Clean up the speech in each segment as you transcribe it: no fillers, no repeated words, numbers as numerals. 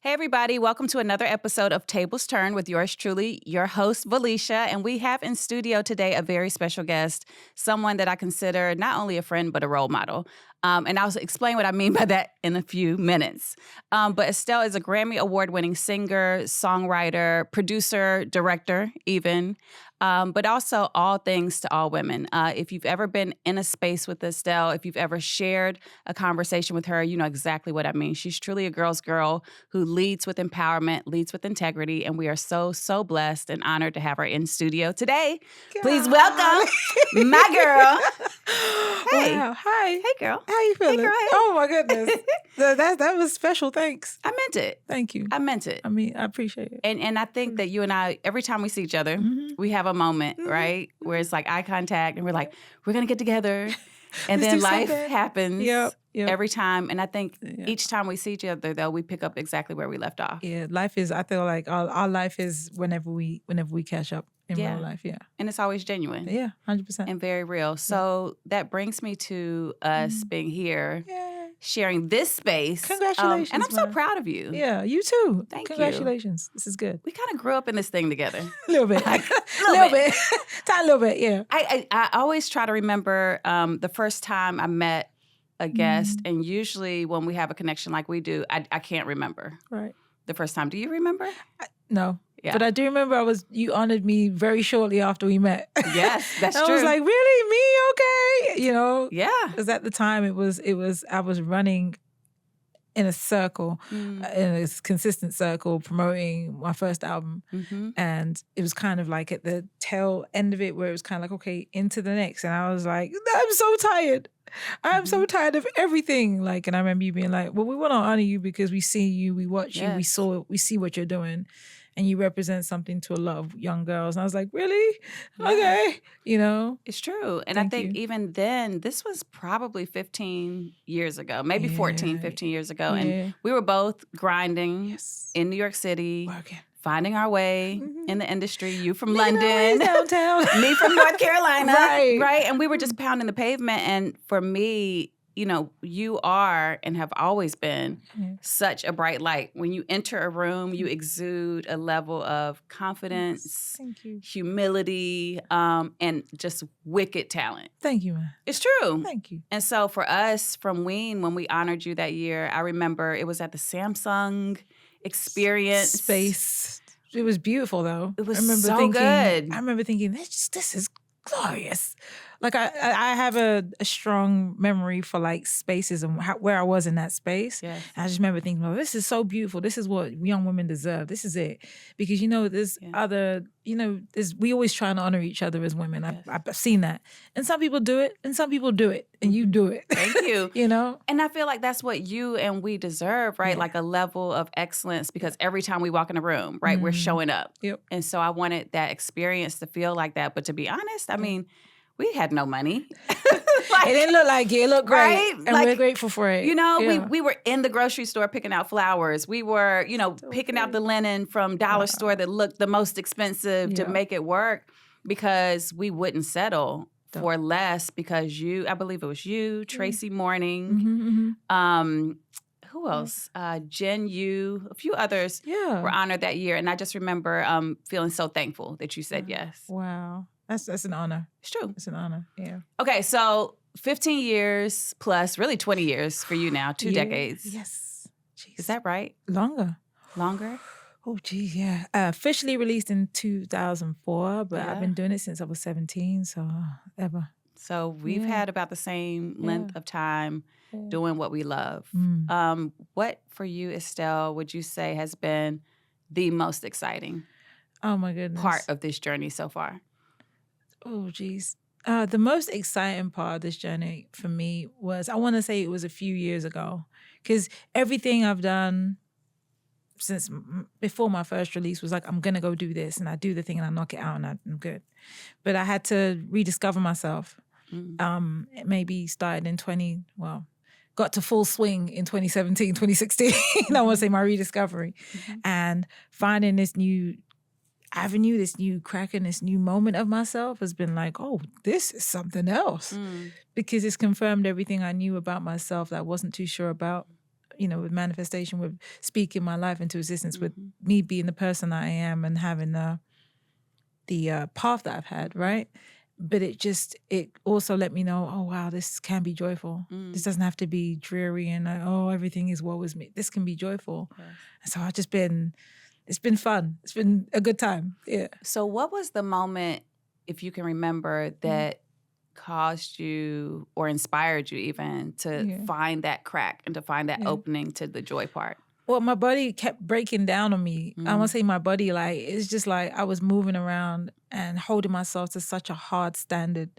Hey, everybody. Welcome to another episode of Tables Turn with yours truly, your host, Valeisha. And we have in studio today a very special guest, someone that I consider not only a friend, but a role model. And I'll explain what I mean by that in a few minutes. But Estelle is a Grammy Award-winning singer, songwriter, producer, director, even. But also all things to all women. If you've ever been in a space with Estelle, if you've ever shared a conversation with her, you know exactly what I mean. She's truly a girl's girl who leads with empowerment, leads with integrity, and we are so, so blessed and honored to have her in studio today. God. Please welcome my girl. Hey. Wow. Hi. Hey, girl. How you feeling? Hey, girl. Hey. Oh, my goodness. that was special. Thanks. I meant it. Thank you. I meant it. I mean, I appreciate it. And I think that you and I, every time we see each other, we have a moment, right? Where it's like eye contact and we're like, we're going to get together. And then life happens every time. And I think each time we see each other, though, we pick up exactly where we left off. Yeah, life is, I feel like our life is whenever we catch up in real life. Yeah. And it's always genuine. Yeah, 100%. And very real. So that brings me to us being here. Sharing this space. Congratulations. And I'm so proud of you. Yeah, you too. Thank you. Congratulations. This is good. We kind of grew up in this thing together. A little bit. A little bit. Tiny little bit, yeah. I always try to remember the first time I met a guest, and usually when we have a connection like we do, I can't remember. Right. The first time. Do you remember? No. Yeah. But I do remember you honored me very shortly after we met. Yes, that's true. I was like, really? Me? Okay. You know? Yeah. Because at the time I was running in a circle, in a consistent circle, promoting my first album. And it was kind of like at the tail end of it where it was kind of like, okay, into the next. And I was like, I'm so tired. I'm so tired of everything. Like, and I remember you being like, well, we want to honor you because we see you, we watch you, we see what you're doing. And you represent something to a lot of young girls. And I was like, really? Yeah. Okay. You know? It's true. And I think even then, this was probably 15 years ago, maybe 14, 15 years ago. And we were both grinding in New York City. Working. Finding our way in the industry. You from London. Downtown. Me from North Carolina. Right. And we were just pounding the pavement. And for me, you know, you are and have always been such a bright light. When you enter a room, you exude a level of confidence, Thank you. humility, and just wicked talent. Thank you, man. It's true. Thank you. And so for us from Ween, when we honored you that year, I remember it was at the Samsung Experience. Space. It was beautiful, though. It was good. I remember thinking, this is glorious. Like I have a strong memory for like spaces and where I was in that space. Yes. And I just remember thinking, oh, this is so beautiful. This is what young women deserve. This is it. Because, you know, there's other, you know, we always try to honor each other as women. I've seen that. And some people do it and some people do it and you do it. Thank you. You know? And I feel like that's what you and we deserve, right? Yeah. Like a level of excellence because every time we walk in a room, right, we're showing up. Yep. And so I wanted that experience to feel like that. But to be honest, I mean, we had no money. It didn't look like it. It looked great. Right? And like, we're grateful for it. You know, we were in the grocery store picking out flowers. We were, you know, picking out the linen from dollar store that looked the most expensive to make it work because we wouldn't settle for less because I believe it was you, Tracy Morning, who else? Jen Yu, a few others were honored that year. And I just remember feeling so thankful that you said yes. Wow. That's an honor. It's true. It's an honor, yeah. Okay, so 15 years plus, really 20 years for you now, 2 decades. Yes. Jeez. Is that right? Longer. Oh, geez, yeah. Officially released in 2004, but I've been doing it since I was 17, so ever. So we've had about the same length of time doing what we love. What for you, Estelle, would you say has been the most exciting part of this journey so far? Oh, geez. The most exciting part of this journey for me was, I want to say it was a few years ago, because everything I've done since before my first release was like, I'm going to go do this, and I do the thing and I knock it out and I'm good. But I had to rediscover myself. It maybe started in got to full swing in 2017, 2016. I want to say my rediscovery. And finding this new avenue, this new crack in this new moment of myself has been like, oh, this is something else. Because it's confirmed everything I knew about myself that I wasn't too sure about with manifestation, with speaking my life into existence, with me being the person I am and having the path that I've had, right? But it also let me know, oh, wow, this can be joyful. This doesn't have to be dreary and everything is woe is me. This can be joyful. Yes. And so it's been fun. It's been a good time. Yeah. So what was the moment, if you can remember, that caused you or inspired you even to find that crack and to find that opening to the joy part? Well, my body kept breaking down on me. I want to say my body, like, it's just like I was moving around and holding myself to such a hard standard.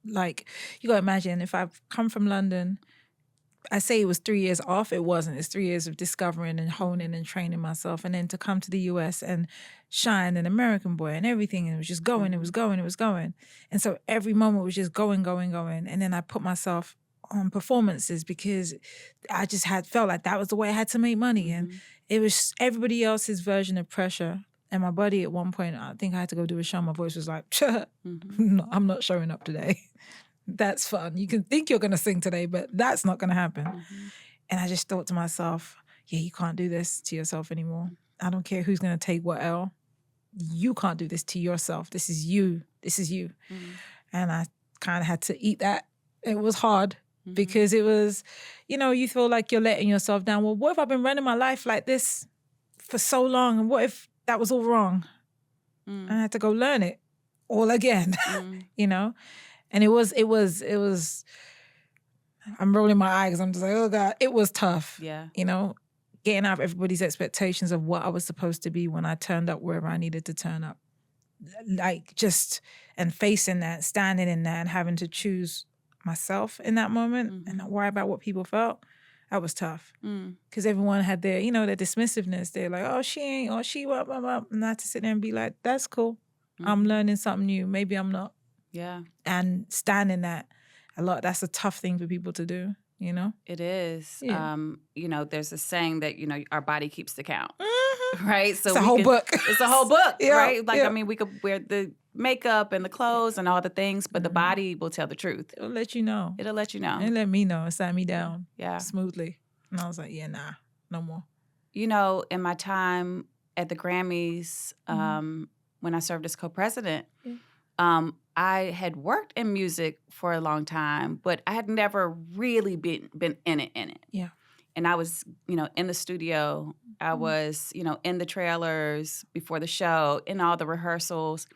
Like, you got to imagine, if I've come from London, I say it was 3 years off. It wasn't. It's 3 years of discovering and honing and training myself. And then to come to the US and shine an American boy and everything. And it was just going, it was going, it was going. And so every moment was just going, going, going. And then I put myself on performances because I just felt like that was the way I had to make money. And it was everybody else's version of pressure. And my body at one point, I think I had to go do a show. My voice was like, no, I'm not showing up today. That's fun. You can think you're going to sing today, but that's not going to happen. And I just thought to myself, you can't do this to yourself anymore. I don't care who's going to take what L. You can't do this to yourself. This is you. This is you. And I kind of had to eat that. It was hard. Because it was, you feel like you're letting yourself down. Well, what if I've been running my life like this for so long? And what if that was all wrong? And I had to go learn it all again, And it was, I'm rolling my eyes because I'm just like, oh God, it was tough. Yeah. Getting out of everybody's expectations of what I was supposed to be when I turned up wherever I needed to turn up. And facing that, standing in that and having to choose myself in that moment and not worry about what people felt. That was tough. Because everyone had their, their dismissiveness. They're like, oh, she ain't, or she, what. And I had to sit there and be like, that's cool. I'm learning something new. Maybe I'm not. Yeah. And standing that that's a tough thing for people to do, It is. Yeah. There's a saying that, our body keeps the count. Right? So it's a whole book. It's a whole book, Yeah, right? Like, yeah. I mean, we could wear the makeup and the clothes and all the things, but the body will tell the truth. It'll let you know. It'll let you know. It let me know. It sat me down smoothly. And I was like, nah, no more. In my time at the Grammys, when I served as co-president, I had worked in music for a long time, but I had never really been in it. Yeah. And I was, in the studio. I was, in the trailers before the show, in all the rehearsals.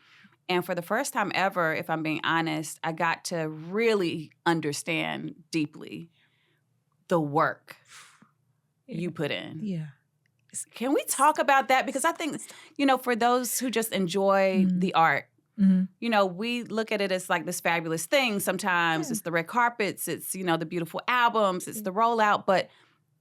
And for the first time ever, if I'm being honest, I got to really understand deeply the work you put in. Yeah. Can we talk about that? Because I think, for those who just enjoy the art, we look at it as like this fabulous thing. Sometimes it's the red carpets, it's, the beautiful albums, it's the rollout. But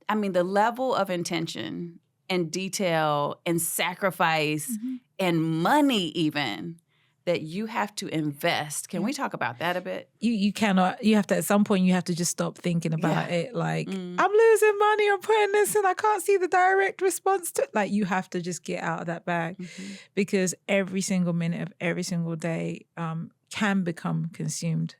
I mean, the level of intention and detail and sacrifice and money even that you have to invest. Can we talk about that a bit? You cannot, you have to, at some point, you have to just stop thinking about it. Like, I'm losing money, I'm putting this in, I can't see the direct response to it. Like, you have to just get out of that bag because every single minute of every single day can become consumed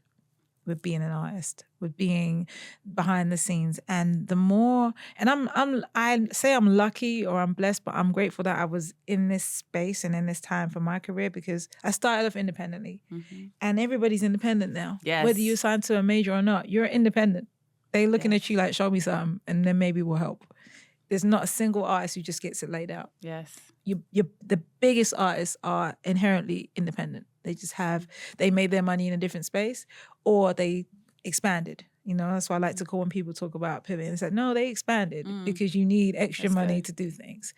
with being an artist, with being behind the scenes. And the more, and I say I'm lucky or I'm blessed, but I'm grateful that I was in this space and in this time for my career because I started off independently and everybody's independent now. Yes. Whether you sign to a major or not, you're independent. They looking at you like, show me something and then maybe we'll help. There's not a single artist who just gets it laid out. Yes. The biggest artists are inherently independent. They made their money in a different space or they expanded. That's why I like to call when people talk about pivoting. It's like, no, they expanded because you need extra money to do things.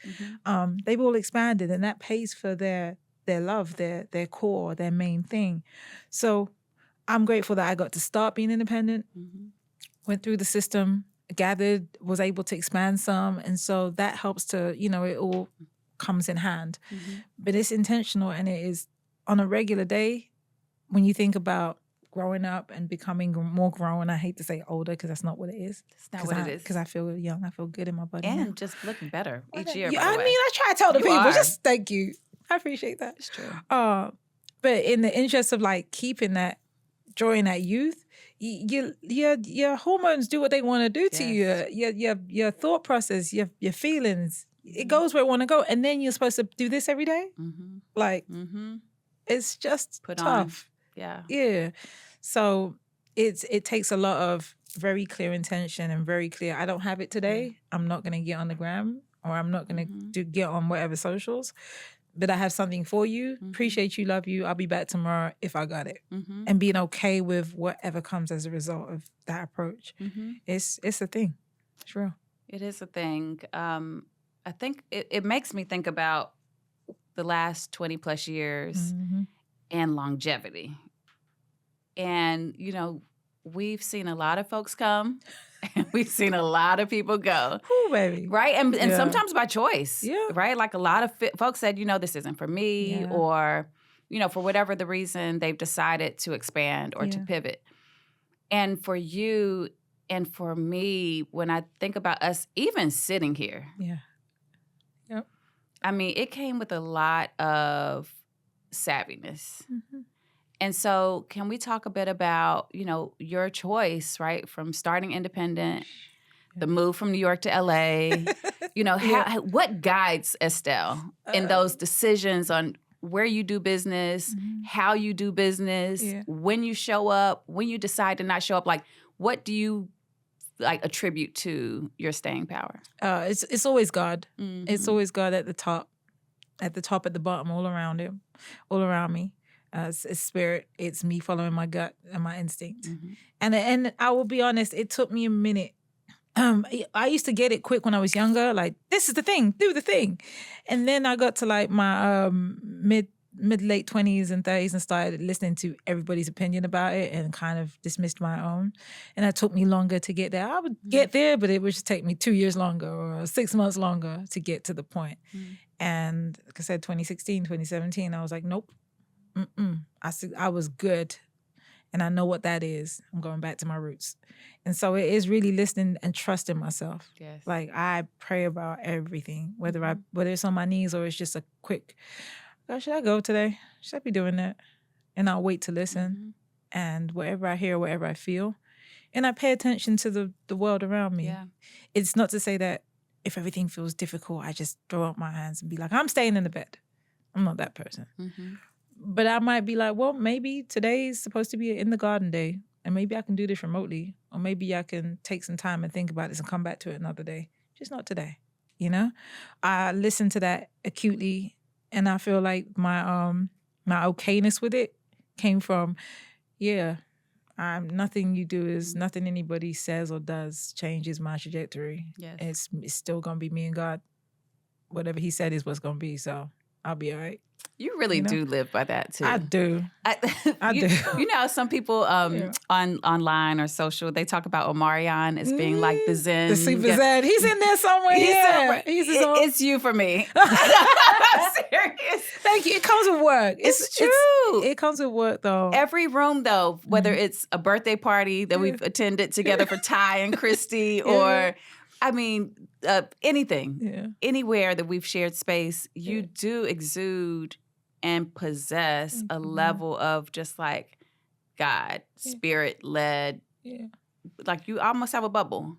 They've all expanded and that pays for their love, their core, their main thing. So I'm grateful that I got to start being independent, went through the system, gathered, was able to expand some. And so that helps to, it all comes in hand. But it's intentional and it is on a regular day, when you think about growing up and becoming more grown, I hate to say older because that's not what it is. It's not what it is. Because I feel young. I feel good in my body. And now. just looking better each year. I mean, I try to tell the people, are. just thank you. I appreciate that. It's true. But in the interest of like keeping that joy in that youth, your hormones do what they want to do to Yes. you. Your thought process, your feelings, it goes where it want to go. And then you're supposed to do this every day? Mm-hmm. Like, Mm-hmm. it's just Put tough. on. Yeah. Yeah. So it takes a lot of very clear intention and very clear, I don't have it today. I'm not going to get on the gram, or I'm not going to get on whatever socials, but I have something for you. Appreciate you, love you. I'll be back tomorrow if I got it. And being okay with whatever comes as a result of that approach. It's a thing. It's real. It is a thing. I think it makes me think about the last 20 plus years and longevity. And, you know, we've seen a lot of folks come and we've seen a lot of people go. Ooh, baby. Right? And sometimes by choice. Yeah. Right? Like a lot of folks said, you know, this isn't for me, or, you know, for whatever the reason, they've decided to expand or to pivot. And for you and for me, when I think about us even sitting here, I mean, it came with a lot of savviness. And so can we talk a bit about, you know, your choice, right, from starting independent, the move from New York to LA, you know, what guides Estelle in those decisions on where you do business, how you do business, when you show up, when you decide to not show up? Like, what do you like attribute to your staying power? It's always God. It's always God at the top, at the bottom, all around him, all around me. It's spirit. It's me following my gut and my instinct. And I will be honest, it took me a minute. I used to get it quick when I was younger. Like, this is the thing, do the thing. And then I got to like my mid late 20s and 30s and started listening to everybody's opinion about it and kind of dismissed my own. And it took me longer to get there. I would get there, but it would just take me 2 years longer or 6 months longer to get to the point. And like I said, 2016, 2017, I was like, nope. I was good, and I know what that is. I'm going back to my roots. And so it is really listening and trusting myself. Yes. Like, I pray about everything, whether it's on my knees or it's just a quick, God, should I go today? Should I be doing that? And I'll wait to listen. And whatever I hear, whatever I feel, and I pay attention to the world around me. It's not to say that if everything feels difficult, I just throw up my hands and be like, I'm staying in the bed. I'm not that person. But I might be like, well, maybe today is supposed to be in the garden day, and maybe I can do this remotely, or maybe I can take some time and think about this and come back to it another day. Just not today, you know? I listen to that acutely, and I feel like my okayness with it came from, nothing you do is, nothing anybody says or does changes my trajectory. It's still going to be me and God. Whatever he said is what's going to be, so I'll be all right. You really do live by that too. I do. I do. You know, some people online or social, they talk about Omarion as being like the Zen. The super Zen. He's in there somewhere. He's his own. It's you for me. I'm serious. Thank you. It comes with work. It's true. It comes with work, though. Every room, though, whether it's a birthday party that we've attended together for Ty and Christy, or I mean, anything, anywhere that we've shared space, you do exude and possess a level of just like God, spirit-led. Like you almost have a bubble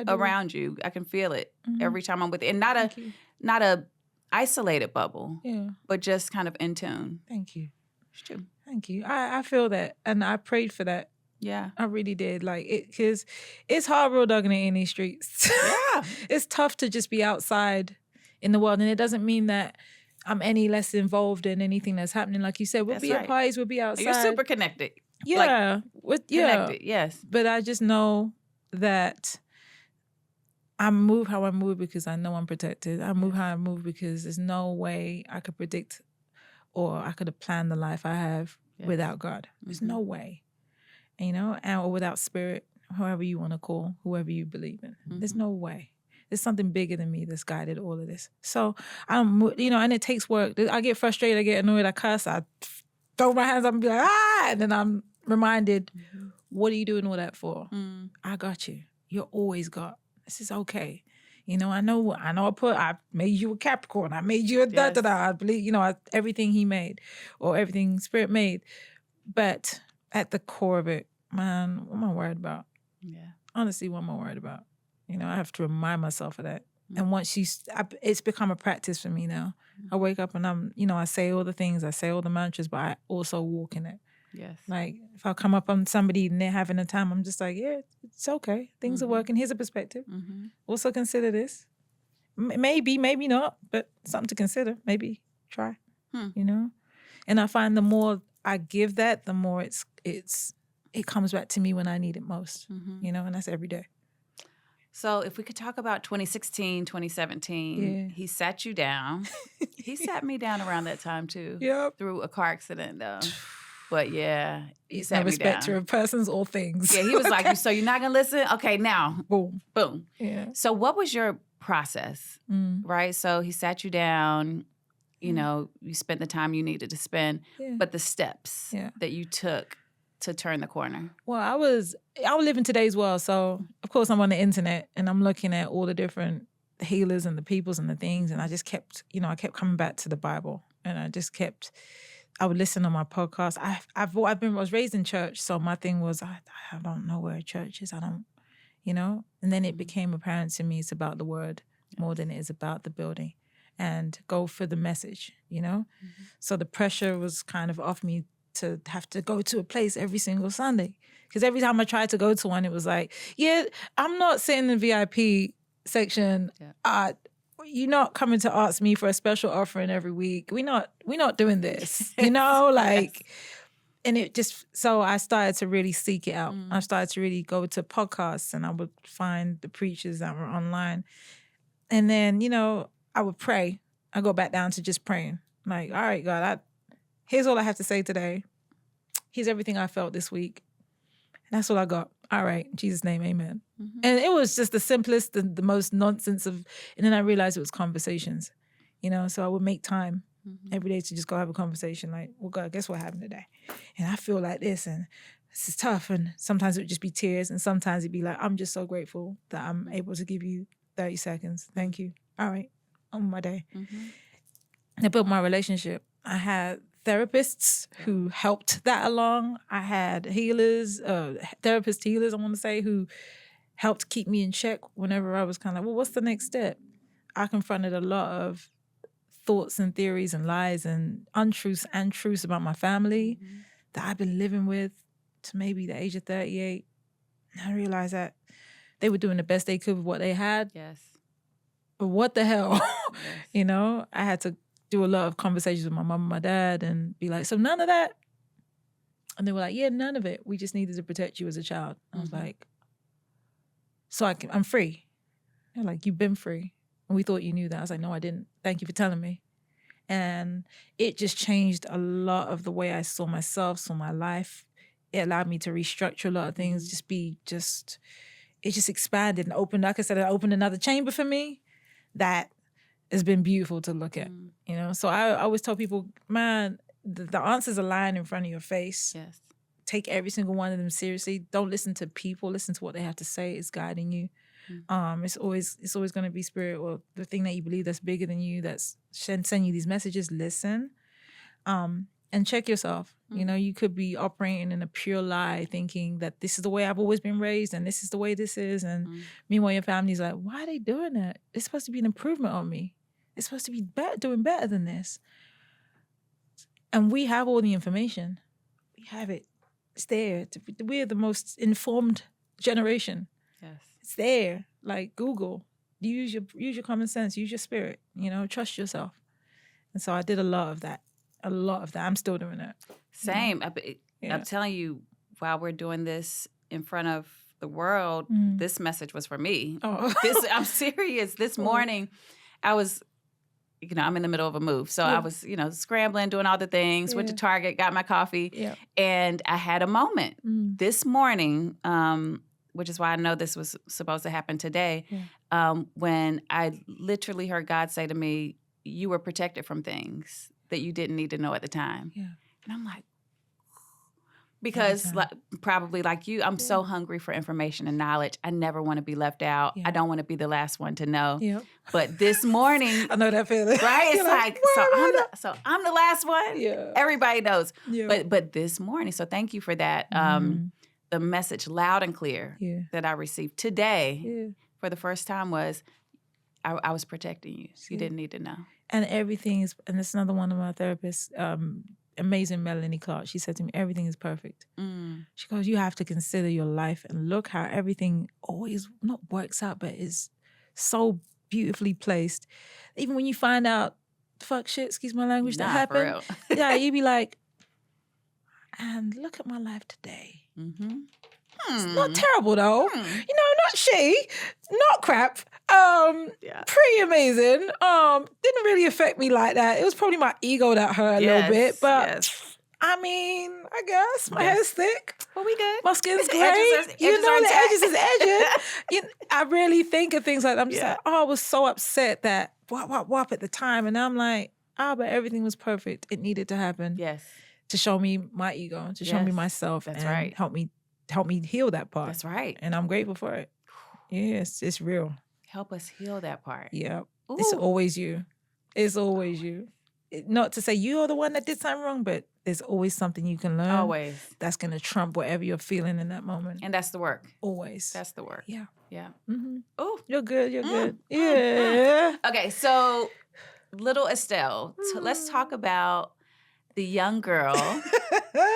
around you. I can feel it every time I'm with you. And not a isolated bubble, but just kind of in tune. Thank you. It's true. Thank you. I feel that, and I prayed for that. Yeah. I really did. Like, because it's hard real dogging it in these streets. Yeah. It's tough to just be outside in the world. And it doesn't mean that I'm any less involved in anything that's happening. Like you said, we'll be at parties, we'll be outside. You're super connected. Yeah. Connected, yes. But I just know that I move how I move because I know I'm protected. I move how I move because there's no way I could predict or I could have planned the life I have without God. There's no way. You know, or without spirit, however you want to call, whoever you believe in. There's no way. There's something bigger than me that's guided all of this. So, and it takes work. I get frustrated, I get annoyed, I cuss, I throw my hands up and be like, and then I'm reminded, what are you doing all that for? I got you. You're always got. This is okay. You know, I made you a Capricorn. I made you a da-da-da. I believe, everything he made or everything spirit made. But at the core of it, man, what am I worried about? Yeah. Honestly, what am I worried about? I have to remind myself of that. Mm-hmm. And once it's become a practice for me now. Mm-hmm. I wake up and I say all the things, I say all the mantras, but I also walk in it. Yes. Like if I come up on somebody and they're having a time, I'm just like, yeah, it's okay. Things are working. Here's a perspective. Mm-hmm. Also consider this. Maybe not, but something to consider. Maybe try. And I find the more I give that, the more it comes back to me when I need it most. And that's every day. So if we could talk about 2016, 2017, he sat you down. He sat me down around that time too. Yep. Through a car accident though. But yeah, he sat no me down. respecter of persons or things. Yeah, he was like, so you're not going to listen? Okay, now. Boom. Boom. Yeah. So what was your process, right? So he sat you down, you spent the time you needed to spend, but the steps that you took to turn the corner. Well, I was living today's world. So, of course, I'm on the internet and I'm looking at all the different healers and the peoples and the things. And I just kept, I kept coming back to the Bible. And I would listen on my podcast. I was raised in church. So my thing was, I don't know where a church is. I don't, And then it became apparent to me it's about the word more than it is about the building. And go for the message, So the pressure was kind of off me to have to go to a place every single Sunday. Because every time I tried to go to one, it was like, yeah, I'm not sitting in the VIP section. Yeah. You're not coming to ask me for a special offering every week. We're not doing this, yes. And it just, so I started to really seek it out. I started to really go to podcasts and I would find the preachers that were online. And then, I would pray. I go back down to just praying. Like, all right, God, here's all I have to say today. Here's everything I felt this week. And that's all I got. All right, in Jesus' name, amen. And it was just the simplest, the most nonsense of, and then I realized it was conversations, so I would make time every day to just go have a conversation like, well, God, guess what happened today? And I feel like this, and this is tough. And sometimes it would just be tears, and sometimes it'd be like, I'm just so grateful that I'm able to give you 30 seconds. Thank you. All right, on my day. And I built my relationship. I had therapists who helped that along. I had healers, therapist healers, I want to say, who helped keep me in check whenever I was kind of like, well, what's the next step? I confronted a lot of thoughts and theories and lies and untruths and truths about my family that I've been living with to maybe the age of 38. And I realized that they were doing the best they could with what they had. Yes. But what the hell? Yes. I had to do a lot of conversations with my mom and my dad and be like, so none of that? And they were like, yeah, none of it. We just needed to protect you as a child. I was like, so I'm free. They're like, you've been free. And we thought you knew that. I was like, no, I didn't. Thank you for telling me. And it just changed a lot of the way I saw myself, saw my life. It allowed me to restructure a lot of things, it just expanded and opened, like I said, it opened another chamber for me that has been beautiful to look at, So I always tell people, man, the answers are lying in front of your face. Yes. Take every single one of them seriously. Don't listen to people. Listen to what they have to say. It's guiding you. It's always going to be spirit or the thing that you believe that's bigger than you, that's sending you these messages. Listen, and check yourself. You could be operating in a pure lie, thinking that this is the way I've always been raised and this is the way this is. And meanwhile, your family's like, why are they doing that? It's supposed to be an improvement on me. It's supposed to be doing better than this. And we have all the information. We have it. It's there. We're the most informed generation. Yes. It's there. Like Google. Use your common sense. Use your spirit. Trust yourself. And so I did a lot of that. I'm still doing that. Same. I'm telling you, while we're doing this in front of the world, this message was for me. Oh. I'm serious. This morning, I was, I'm in the middle of a move. So I was, scrambling, doing all the things, went to Target, got my coffee, and I had a moment this morning, which is why I know this was supposed to happen today, when I literally heard God say to me, you were protected from things that you didn't need to know at the time. Yeah. And I'm like, because probably like you, I'm so hungry for information and knowledge. I never want to be left out. I don't want to be the last one to know. Yep. But this morning, I know that feeling. Right? It's like, I'm the last one. Yeah. Everybody knows. Yeah. But this morning, so thank you for that. the message loud and clear that I received today for the first time was, I was protecting you. You didn't need to know. And everything is, and it's another one of my therapists, amazing Melanie Clark. She said to me, everything is perfect. She goes, you have to consider your life and look how everything always not works out, but is so beautifully placed. Even when you find out fuck shit, excuse my language, that happened. Yeah, you'd be like, and look at my life today. It's not terrible though. You know, not shitty, not crap. Pretty amazing. Didn't really affect me like that. It was probably my ego that hurt a little bit, but I mean, I guess my hair's thick. Well, we good. My skin's great. The edges is edging. I really think of things like that. I'm just like, I was so upset that whop at the time, and I'm like, but everything was perfect. It needed to happen. Yes. To show me my ego, to show me myself, and help me heal that part. That's right. And I'm grateful for it. Yes, it's real. Help us heal that part. Yeah. It's always you. It's always you. Not to say you're the one that did something wrong, but there's always something you can learn. Always. That's going to trump whatever you're feeling in that moment. And that's the work. Always. That's the work. Yeah. Yeah. Oh, you're good. You're good. Yeah. Okay, so little Estelle, let's talk about the young girl.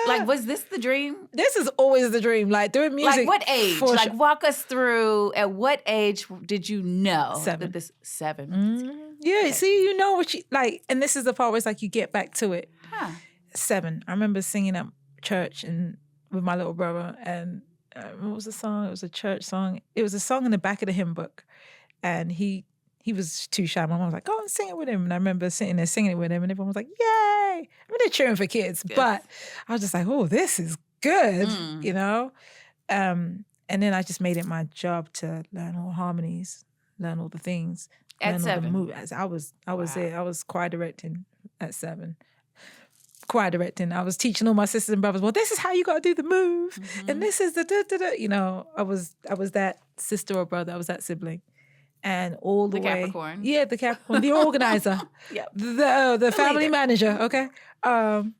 Like, was this the dream? This is always the dream. Like, doing music. Like, what age? Like, walk us through, at what age did you know? 7. That 7. Yeah, okay. See, you know what you, like, and this is the part where it's like you get back to it. 7. I remember singing at church and with my little brother, and what was the song? It was a church song. It was a song in the back of the hymn book, and he was too shy. My mom was like, go and sing it with him. And I remember sitting there singing it with him, and everyone was like, yay. I mean, they're cheering for kids, but I was just like, oh, this is good, you know? And then I just made it my job to learn all harmonies, learn all the things. At 7? I was there. I was choir directing at 7. Choir directing. I was teaching all my sisters and brothers, well, this is how you got to do the move. And this is the da-da-da. You know, I was that sister or brother. I was that sibling. And all the way. Capricorn. Yeah, the Capricorn, the organizer. The family manager, okay? And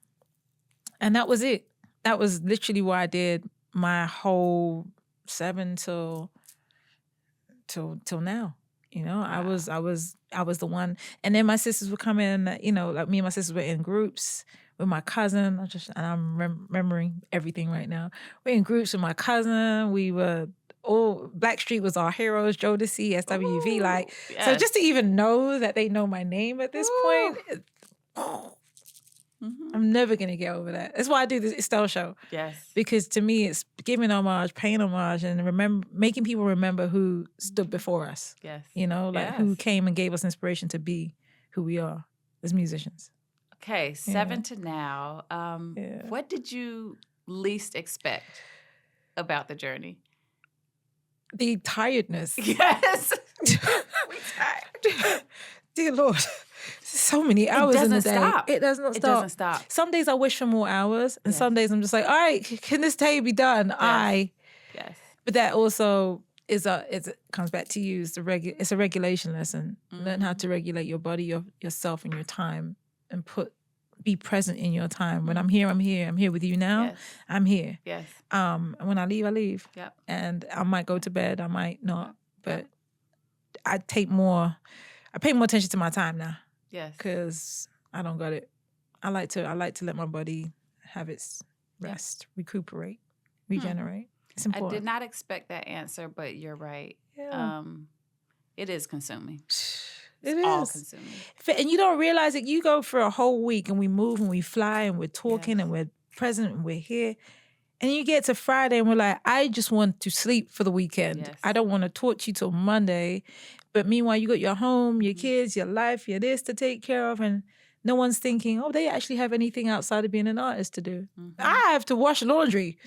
that was it. That was literally what I did my whole 7 till now. You know, wow. I was the one. And then my sisters would come in, you know, like me and my sisters were in groups with my cousin. I'm remembering everything right now. We're in groups with my cousin. We were Blackstreet was our heroes, Jodeci, SWV. Like, so just to even know that they know my name at this point, I'm never going to get over that. That's why I do this Estelle show. Yes. Because to me, it's giving homage, paying homage, and making people remember who stood before us. Yes. You know, like who came and gave us inspiration to be who we are as musicians. Okay, 7 to now. What did you least expect about the journey? The tiredness. Yes. We tired. Dear Lord. So many hours in the day. Stop. It does not stop. It doesn't stop. Some days I wish for more hours, and some days I'm just like, all right, can this day be done? Yes. But that also it comes back to you. It's a regulation lesson. Learn how to regulate your body, yourself, and your time, and be present in your time. When I'm here, I'm here. I'm here with you now. Yes. I'm here. Yes. And when I leave, I leave. Yep. And I might go to bed. I might not. But I pay more attention to my time now. Yes. Because I don't got it. I like to let my body have its rest, recuperate, regenerate. It's important. I did not expect that answer, but you're right. Yeah. It is consuming. It's all consuming. And you don't realize it. You go for a whole week and we move and we fly and we're talking and we're present and we're here. And you get to Friday and we're like, I just want to sleep for the weekend. Yes. I don't want to torture you till Monday. But meanwhile, you got your home, your kids, your life, your this to take care of. And no one's thinking, oh, they actually have anything outside of being an artist to do. I have to wash laundry.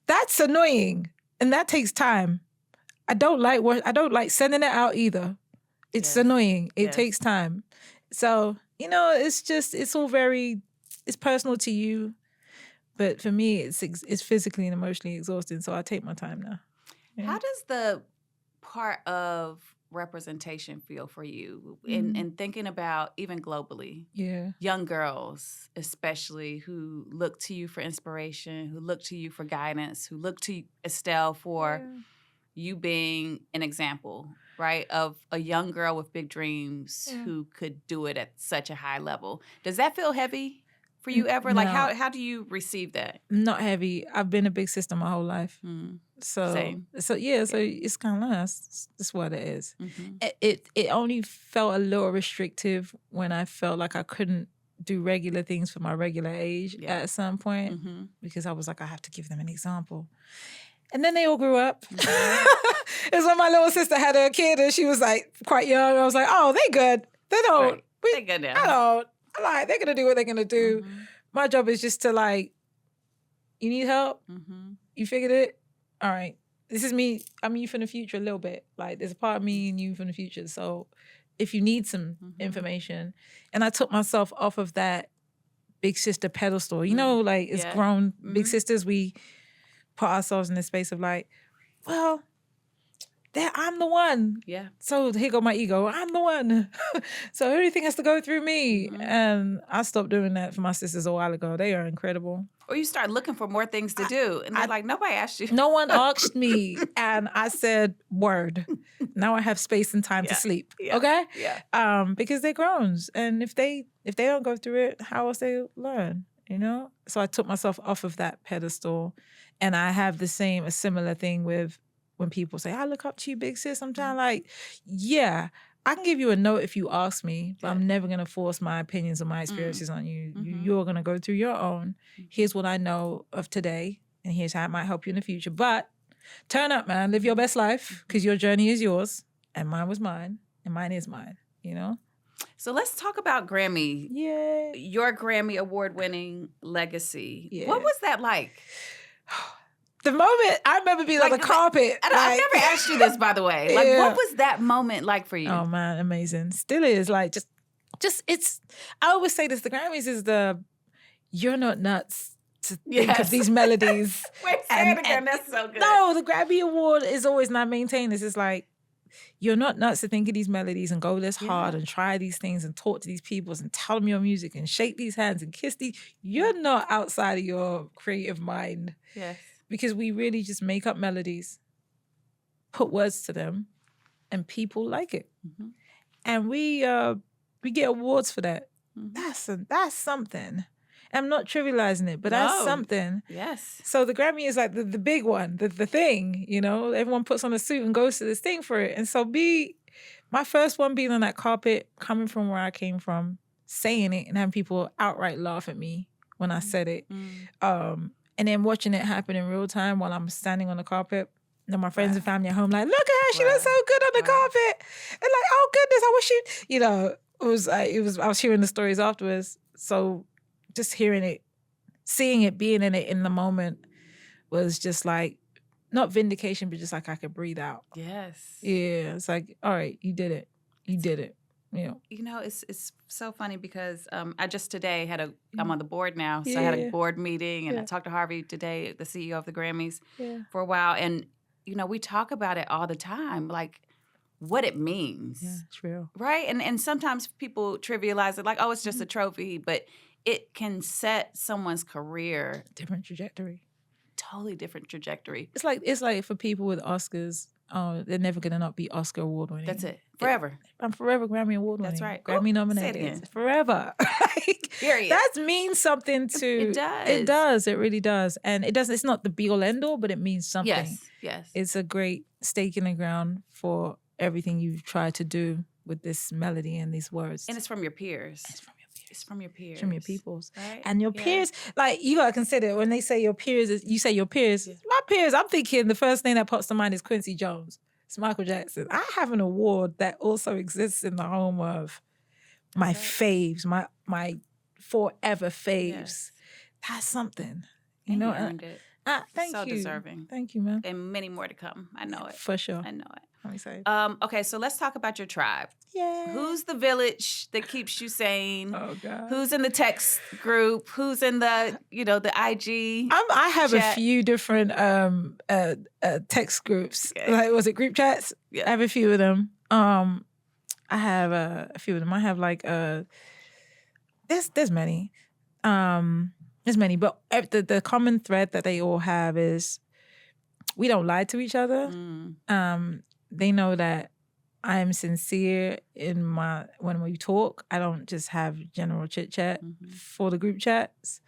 That's annoying. And that takes time. I don't like sending it out either. It's annoying. It takes time. So, you know, it's all it's personal to you. But for me, it's physically and emotionally exhausting. So I take my time now. Yeah. How does the part of representation feel for you in thinking about even globally? Yeah. Young girls, especially, who look to you for inspiration, who look to you for guidance, who look to Estelle for you being an example, right, of a young girl with big dreams who could do it at such a high level. Does that feel heavy for you ever? Like, No. how do you receive that? Not heavy. I've been a big sister my whole life. So Same. So it's kind of that's what it is. Mm-hmm. It only felt a little restrictive when I felt like I couldn't do regular things for my regular age at some point because I was like, I have to give them an example. And then they all grew up. It was when my little sister had a kid and she was like quite young. I was like, oh, they good. They don't. Right. They good now. I don't. I'm like, they're gonna do what they're gonna do. My job is just to like, you need help? You figured it? All right. This is me. I'm you from the future a little bit. Like, there's a part of me and you from the future. So if you need some information. And I took myself off of that big sister pedestal. You know, like, as grown big sisters, we put ourselves in this space of like, well, I'm the one. Yeah. So here go my ego. I'm the one. So everything has to go through me. And I stopped doing that for my sisters a while ago. They are incredible. Or you start looking for more things to do. And they're like, nobody asked you. No one asked me. And I said, word. Now I have space and time to sleep. Okay? Yeah. Because they're grown. And if they don't go through it, how else they learn? You know? So I took myself off of that pedestal. And I have a similar thing with when people say, I look up to you, big sis. I'm trying like, yeah, I can give you a note if you ask me, but I'm never going to force my opinions or my experiences on you. You're going to go through your own. Here's what I know of today, and here's how it might help you in the future. But turn up, man. Live your best life, because your journey is yours, and mine was mine, and mine is mine, you know? So let's talk about Grammy. Yeah. Your Grammy Award-winning legacy. Yeah. What was that like? The moment, I remember being on the carpet. I've never asked you this, by the way. Like, what was that moment like for you? Oh, man, amazing. Still is. Like, just it's, I always say this, the Grammys is you're not nuts to think of these melodies. Wait, say it again. That's so good. No, the Grammy Award is always, and I maintain this, it's like, you're not nuts to think of these melodies and go this hard and try these things and talk to these people and tell them your music and shake these hands and kiss these. You're not outside of your creative mind. Yes. Because we really just make up melodies, put words to them, and people like it. And we get awards for that. That's something. I'm not trivializing it, but that's something. Yes. So the Grammy is like the big one, the thing, you know? Everyone puts on a suit and goes to this thing for it. And so my first one being on that carpet, coming from where I came from, saying it and having people outright laugh at me when I said it. And then watching it happen in real time while I'm standing on the carpet. And then my friends and family at home like, look at her, she looks so good on the carpet. And like, oh goodness, I wish you know, I was hearing the stories afterwards. So just hearing it, seeing it, being in it in the moment was just like, not vindication, but just like I could breathe out. Yes. Yeah, it's like, all right, you did it. You did it. Yeah. You know, it's so funny because I just today I'm on the board now. So I had a board meeting and I talked to Harvey today, the CEO of the Grammys, for a while. And, you know, we talk about it all the time, like what it means. Yeah, it's real. Right? And sometimes people trivialize it like, oh, it's just a trophy, but it can set someone's career. Different trajectory. Totally different trajectory. It's like for people with Oscars, they're never gonna not be Oscar award winning. That's it. Forever. I'm forever Grammy award winning. That's right. Grammy nominated. Say it again. Forever. Period. That means something to It does. It does. It really does. And it's not the be all end all, but it means something. Yes. It's a great stake in the ground for everything you've tried to do with this melody and these words. And it's from your peers. It's from your peers. From your peoples. Right? And your peers, like, you gotta consider when they say your peers, you say your peers. My peers, I'm thinking the first thing that pops to mind is Quincy Jones. It's Michael Jackson. I have an award that also exists in the home of my faves, my forever faves. Yes. That's something. You know? You earned it. Thank you. So deserving. Thank you, man. And many more to come. I know it. For sure. I know it. I'm excited. Okay, so let's talk about your tribe. Yeah. Who's the village that keeps you sane? Oh, God. Who's in the text group? Who's in the, the IG? I have chat? a few different text groups. Okay. Like, was it group chats? Yeah. I have a few of them. I have a few of them. I have like there's many. There's many, but the common thread that they all have is we don't lie to each other. They know that I am sincere in when we talk. I don't just have general chit chat for the group chats.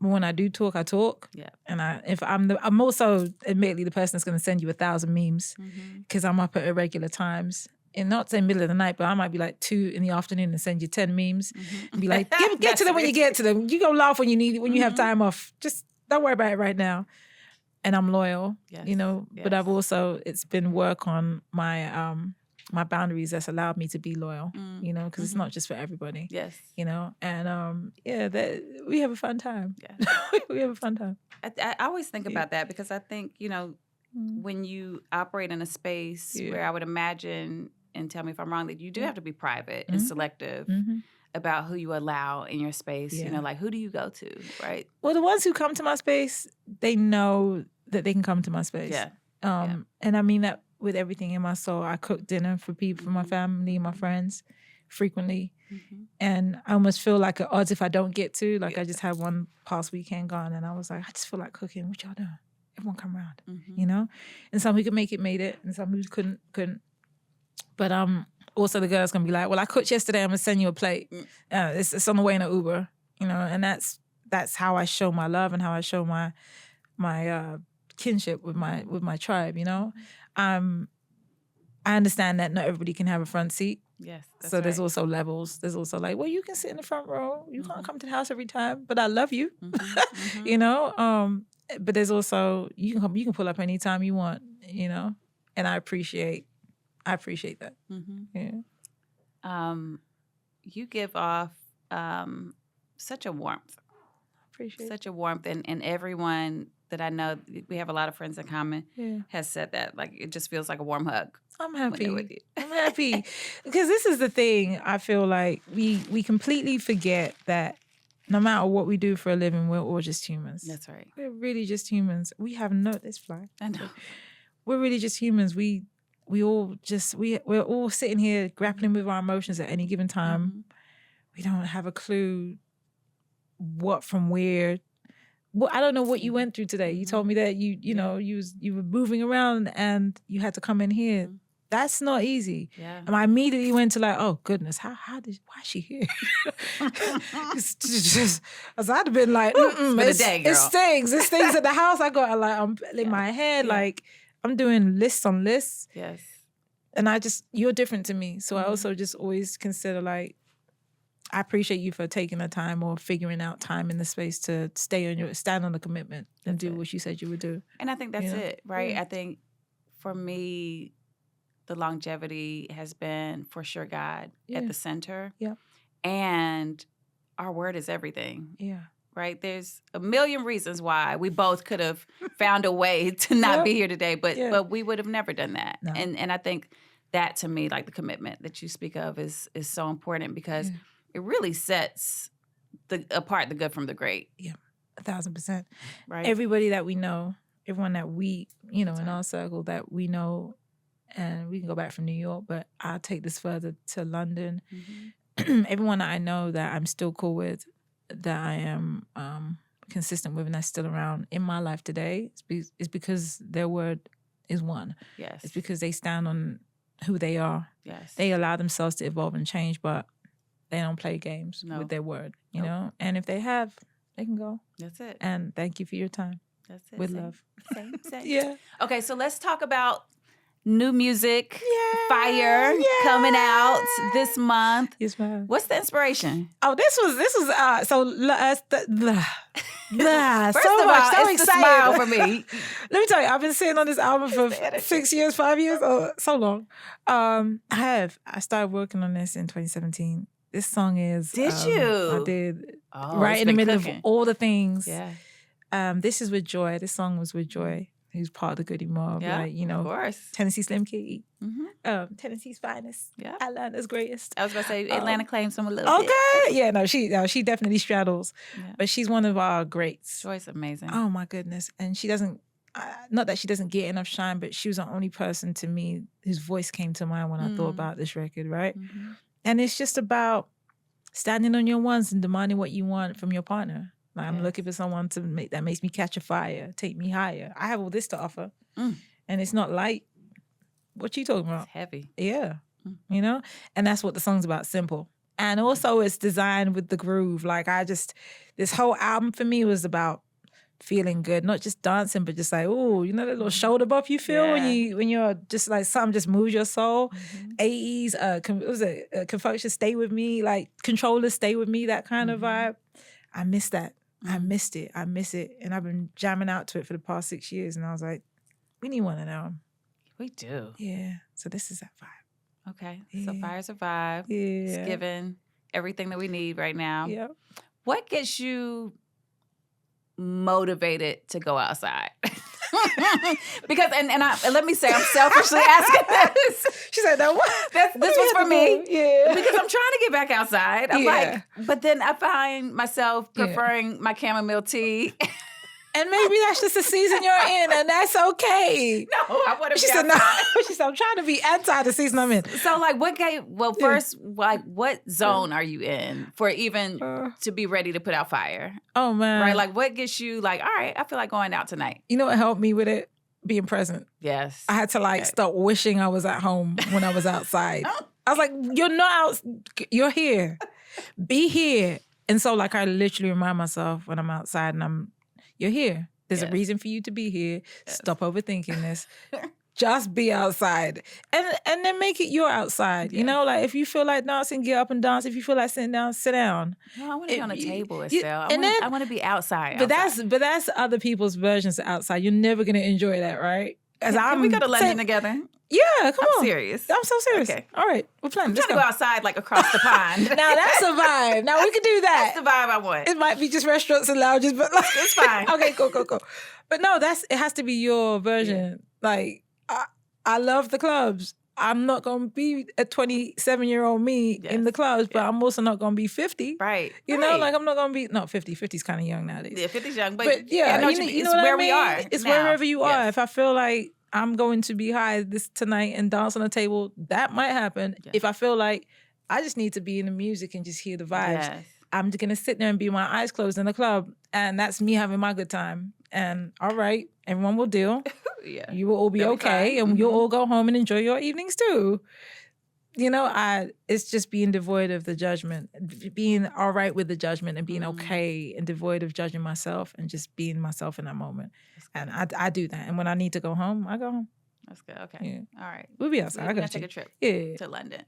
But when I do talk, I talk. Yeah. And I'm also admittedly the person that's going to send you 1,000 memes because I'm up at irregular times. And not say middle of the night, but I might be like 2 in the afternoon and send you 10 memes and be like, get to them when you get to them. You go laugh when you have time off. Just don't worry about it right now. And I'm loyal, you know. Yes. But it's been work on my my boundaries that's allowed me to be loyal, you know, because it's not just for everybody. Yes. You know, and we have a fun time. Yeah. We have a fun time. I always think about that because I think, you know, when you operate in a space where I would imagine, and tell me if I'm wrong, that you do have to be private and selective about who you allow in your space. You know, like who do you go to, right? Well, the ones who come to my space, they know that they can come to my space. Yeah. And I mean that with everything in my soul. I cook dinner for people, for my family, my friends, frequently. And I almost feel like at odds if I don't get to. Like I just had one past weekend gone and I was like, I just feel like cooking. What y'all doing? Everyone come around, you know? And some who could make it, made it. And some who couldn't. But also the girl's gonna be like, well, I cooked yesterday. I'm gonna send you a plate. It's on the way in an Uber, you know. And that's how I show my love and how I show my kinship with my tribe, you know. I understand that not everybody can have a front seat. Yes. So there's also levels. There's also like, well, you can sit in the front row. You can't come to the house every time, but I love you, you know. But there's also you can pull up anytime you want, you know. And I appreciate that. Yeah. You give off such a warmth. Appreciate such a warmth, and everyone that I know, we have a lot of friends in common, has said that. Like it just feels like a warm hug. I'm happy. When they're with you. I'm happy because this is the thing. I feel like we completely forget that no matter what we do for a living, we're all just humans. That's right. We're really just humans. We have this fly. I know. We're really just humans. We're all sitting here grappling with our emotions at any given time. We don't have a clue what from where. Well, I don't know what you went through today. You told me that you know you were moving around and you had to come in here. That's not easy. Yeah. And I immediately went to like, oh goodness, why is she here? It's just, as I'd have been like, it's a day, girl. It stings at the house. I got like, I'm in my head, like I'm doing lists on lists. Yes. And you're different to me. So I also just always consider like, I appreciate you for taking the time or figuring out time in the space to stand on the commitment and do what you said you would do. And I think that's it, right? I think for me, the longevity has been for sure God at the center. Yeah. And our word is everything. Yeah. Right? There's a million reasons why we both could have found a way to not be here today, but we would have never done that. No. And I think that to me, like the commitment that you speak of is so important because it really sets apart the good from the great. Yeah, 1,000%. Right. Everybody that we know, everyone that we, in our circle that we know, and we can go back from New York, but I'll take this further to London. Everyone that I know that I'm still cool with, that I am consistent with and that's still around in my life today, it's because their word is one. Yes. It's because they stand on who they are. Yes. They allow themselves to evolve and change, but they don't play games with their word, you know? And if they have, they can go. That's it. And thank you for your time. That's it. With love. Same. Yeah. Okay, so let's talk about new music, Fire, coming out this month. Yes, ma'am. What's the inspiration? Oh, this was First so of all, so it's excited. the smile for me. Let me tell you, I've been sitting on this album for 6 years, 5 years, so long. I started working on this in 2017. This song is... Did you? I did. Right in the middle of all the things. Yeah. This is with Joy. This song was with Joy, who's part of the Goody Mob. Yeah, like, of course. Tennessee Slim Key. Tennessee's finest. Yeah. Atlanta's greatest. I was about to say, Atlanta claims them a little bit. Okay. Yeah, no, she definitely straddles. Yeah. But she's one of our greats. Joy's amazing. Oh, my goodness. And she doesn't not that she doesn't get enough shine, but she was the only person to me whose voice came to mind when I thought about this record, right? Mm-hmm. And it's just about standing on your ones and demanding what you want from your partner. Like, I'm looking for someone that makes me catch a fire, take me higher. I have all this to offer. And it's not light. What you talking about? It's heavy. Yeah. You know? And that's what the song's about, simple. And also it's designed with the groove. Like this whole album for me was about feeling good, not just dancing, but just like, oh, you know that little shoulder bump you feel when you're just like something just moves your soul. AE's, Confucius, Stay With Me, like Controller, Stay With Me, that kind of vibe. I miss that. I missed it. I miss it. And I've been jamming out to it for the past 6 years. And I was like, we need one of them. We do. Yeah. So this is that vibe. Okay. So Fire's a vibe. Yeah. It's given everything that we need right now. Yeah. What gets you motivated to go outside? Because and let me say, I'm selfishly asking this. She said that what? This was for me. Yeah. Because I'm trying to get back outside. I'm like, but then I find myself preferring my chamomile tea. And maybe that's just the season you're in, and that's okay. No, I want to be outside. No. She said, I'm trying to be anti the season I'm in. So, like, first, like, what zone are you in for even to be ready to put out fire? Oh, man. Right? Like, what gets you, like, all right, I feel like going out tonight? You know what helped me with it? Being present. Yes. I had to, stop wishing I was at home when I was outside. I was like, you're not out. You're here. Be here. And so, I literally remind myself when I'm outside and you're here. There's a reason for you to be here. Yes. Stop overthinking this. Just be outside. And then make it your outside. Yes. You know, if you feel like dancing, get up and dance. If you feel like sitting down, sit down. No, I want to be on a table, Estelle. I want to be outside. But that's other people's versions of outside. You're never going to enjoy that, right? Can we go to London together? Yeah, come on. I'm serious. I'm so serious. Okay. All right, we're planning. I'm trying to go outside, across the pond. Now that's a vibe. Now we can do that. That's the vibe I want. It might be just restaurants and lounges, but it's fine. Okay, cool. But no, it has to be your version. Yeah. I love the clubs. I'm not going to be a 27-year-old me in the clubs, but I'm also not going to be 50. Right. You know, I'm not going to be, 50. 50's kind of young nowadays. Yeah, 50's young, but yeah, I know you know where we are. It's wherever you are. If I feel like I'm going to be high tonight and dance on a table, that might happen. Yes. If I feel like I just need to be in the music and just hear the vibes, I'm just going to sit there and be my eyes closed in the club. And that's me having my good time. And all right, everyone will deal. You will all be okay. And you'll all go home and enjoy your evenings too. You know, it's just being devoid of the judgment, being all right with the judgment and being okay and devoid of judging myself and just being myself in that moment. And I do that. And when I need to go home, I go home. That's good. Okay. Yeah. All right. We'll be outside. We're going to take a trip to London.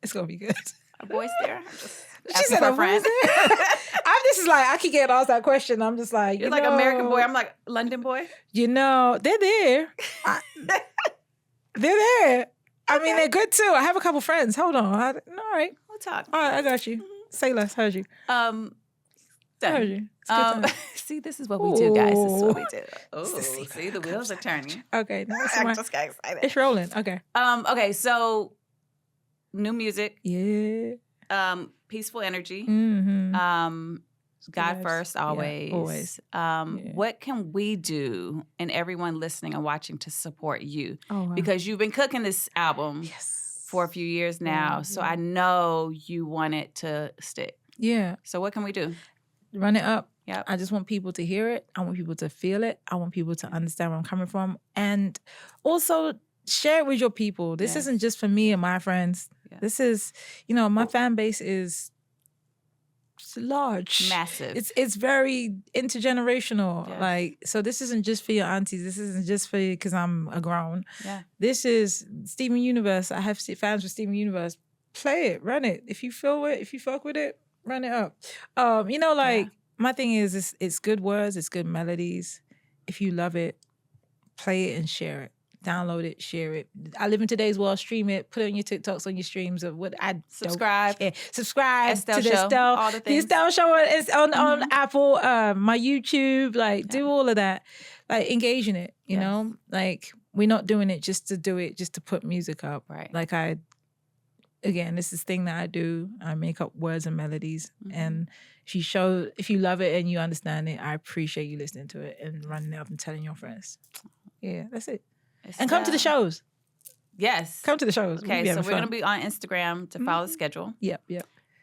It's going to be good. Are boys there? She said a friend. I'm just I keep getting asked that question. I'm just like, you're like American boy. I'm like London boy. You know, they're there. They're there. I mean, they're good too. I have a couple friends. Hold on. All right. We'll talk. All right, I got you. Say less. Heard you. Heard you. See, this is what we do, guys. This is what we do. Oh, see, the wheels are turning. Okay. No, I just got excited. It's rolling. Okay. Okay, so new music. Yeah. Peaceful energy. Mm-hmm. God first, always. Yeah, always. What can we do, and everyone listening and watching, to support you? Oh, wow. Because you've been cooking this album for a few years now, so I know you want it to stick. Yeah. So what can we do? Run it up. Yep. I just want people to hear it. I want people to feel it. I want people to understand where I'm coming from. And also share it with your people. This isn't just for me and my friends. Yeah. This is, my fan base is large. Massive. It's very intergenerational. Yes. So this isn't just for your aunties. This isn't just for you because I'm a grown. Yeah. This is Steven Universe. I have fans with Steven Universe. Play it, run it. If you feel it, if you fuck with it, run it up. My thing is, it's good words, it's good melodies. If you love it, play it and share it. Download it, share it. I live in today's world. Stream it. Put it on your TikToks, on your streams. Of what I subscribe. Don't care. Subscribe Estelle to the show, Estelle. all the The things. Estelle show is on Apple. My YouTube. Do all of that. Engage in it. You know. We're not doing it just to do it, just to put music up. Right. again, this is thing that I do. I make up words and melodies. Mm-hmm. And if you love it and you understand it, I appreciate you listening to it and running it up and telling your friends. Yeah, that's it. And come to the shows. Yes. Come to the shows. Okay, so we're going to be on Instagram to follow the schedule. Yep.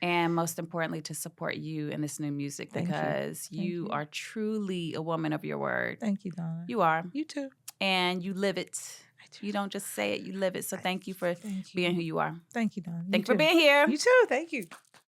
And most importantly, to support you in this new music because you are truly a woman of your word. Thank you, Donna. You are. You too. And you live it. You don't just say it, you live it. So thank you for being who you are. Thank you, Donna. Thank you for being here. You too. Thank you.